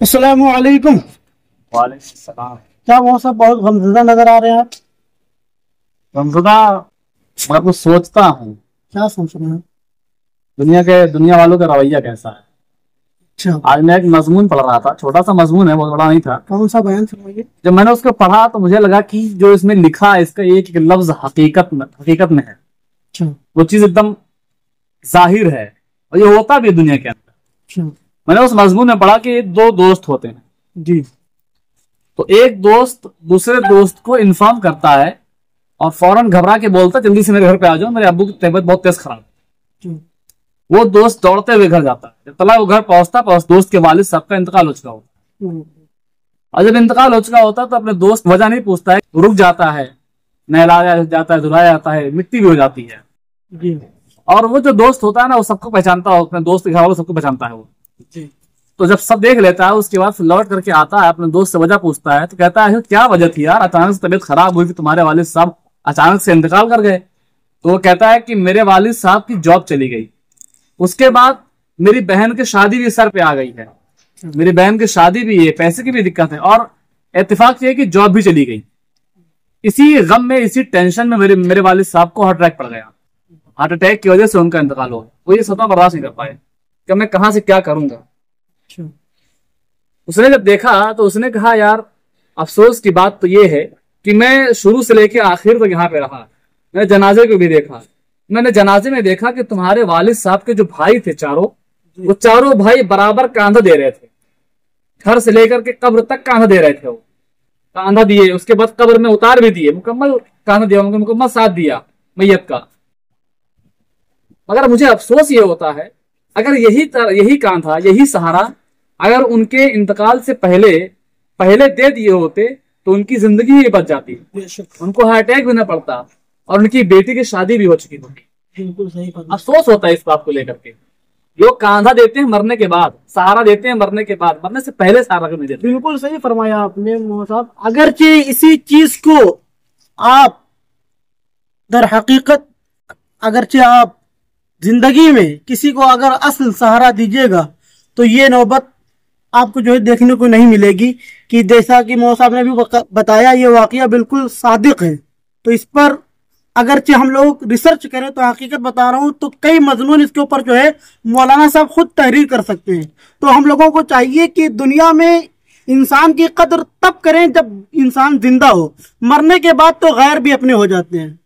अस्सलामु अलैकुम। वालेकुम सलाम। क्या मौसम बहुत गमज़दा नजर आ रहे हैं आप? गमज़दा मैं कुछ सोचता हूँ क्या सोच रहे हैं? दुनिया वालों का रवैया कैसा है। अच्छा, आज मैं एक मजमून पढ़ रहा था, छोटा सा मजमून है, बहुत बड़ा नहीं था। कौन सा बयान फरमाइए। जब मैंने उसको पढ़ा तो मुझे लगा कि जो इसमें लिखा है इसका एक एक लफ्ज हकीकत में है। अच्छा वो चीज एकदम जाहिर है और ये होता भी है दुनिया के अंदर। अच्छा मैंने उस मजमून में पढ़ा कि दो दोस्त होते हैं जी। तो एक दोस्त दूसरे दोस्त को इन्फॉर्म करता है और फौरन घबरा के बोलता है जल्दी से मेरे घर पे आ जाओ, मेरे अब्बू की तबीयत बहुत तेज खराब है। जी। वो दोस्त दौड़ते हुए घर जाता है। जब तला वो घर पहुंचता दोस्त के वालिद साहब का इंतकाल हो चुका होता है। और जब इंतकाल हो चुका होता है तो अपने दोस्त वजह नहीं पूछता है, रुक जाता है, नहलाया जाता है, धुलाया जाता है, मिट्टी भी हो जाती है जी। और वो जो दोस्त होता है ना वो सबको पहचानता हो, अपने दोस्त के घर वालों सबको पहचानता है वो जी। तो जब सब देख लेता है उसके बाद फिर लौट करके आता है, अपने दोस्त से वजह पूछता है तो कहता है क्या वजह थी यार, अचानक से तबीयत खराब हुई कि तुम्हारे वालिद साहब अचानक से इंतकाल कर गए। तो वो कहता है कि मेरे वालिद साहब की जॉब चली गई, उसके बाद मेरी बहन की शादी भी सर पे आ गई है, मेरी बहन की शादी भी है, पैसे की भी दिक्कत है और इत्तेफाक ये कि जॉब भी चली गई। इसी गम में इसी टेंशन में मेरे वालिद साहब को हार्ट अटैक पड़ गया। हार्ट अटैक की वजह से उनका इंतकाल हो गया। वो ये सदमा बर्दाश्त नहीं कर पाए कि मैं कहां से क्या करूंगा। उसने जब देखा तो उसने कहा यार अफसोस की बात तो ये है कि मैं शुरू से लेके आखिर तक यहाँ पे रहा, मैंने जनाजे को भी देखा, मैंने जनाजे में देखा कि तुम्हारे वालिद साहब के जो भाई थे चारों, वो चारों भाई बराबर कांधा दे रहे थे, घर से लेकर के कब्र तक कांधा दे रहे थे। वो कांधा दिए, उसके बाद कब्र में उतार भी दिए, मुकम्मल कांधा दिया, मुकम्मल साथ दिया मैयत का। मगर मुझे अफसोस ये होता है अगर यही कांधा यही सहारा अगर उनके इंतकाल से पहले दे दिए होते तो उनकी जिंदगी ही बच जाती, उनको हार्ट अटैक भी ना पड़ता और उनकी बेटी की शादी भी हो चुकी होती। बिल्कुल सही बात। अफसोस होता है इस बात को लेकर के। लोग कांधा देते हैं मरने के बाद, सहारा देते हैं मरने के बाद, मरने से पहले सहारा नहीं देते। बिल्कुल सही फरमाया आपने मोहम्मद साहब। अगरचे इसी चीज को आप दर हकीकत अगरचे आप जिंदगी में किसी को अगर असल सहारा दीजिएगा तो ये नौबत आपको जो है देखने को नहीं मिलेगी कि जैसा कि मौसा साहब ने भी बताया, ये वाकया बिल्कुल सादिक है। तो इस पर अगरचे हम लोग रिसर्च करें तो हकीकत बता रहा हूँ तो कई मजमून इसके ऊपर जो है मौलाना साहब खुद तहरीर कर सकते हैं। तो हम लोगों को चाहिए कि दुनिया में इंसान की कदर तब करें जब इंसान जिंदा हो, मरने के बाद तो गैर भी अपने हो जाते हैं।